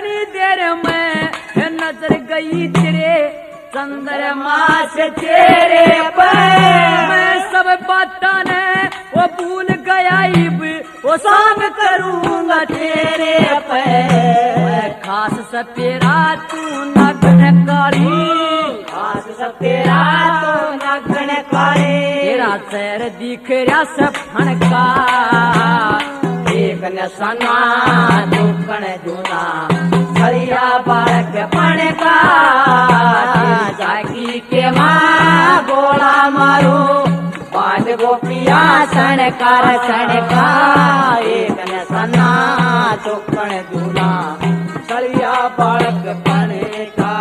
घनी देर में नजर गई तेरे चंद्रमा से तेरे पर मैं सब बातें ने वो भूल गया इब वो संग करूंगा तेरे पे खास सपेरा तू नगन काली खास सपेरा तू नगन काली तेरा सैर दिख रहा सफन का एक नशना दुखन जूना सरिया बालक पण का जागी के माँ गोला मारो पांच गोपिया सनकार सनका एक नशना दुखन जूना सरिया बालक पण का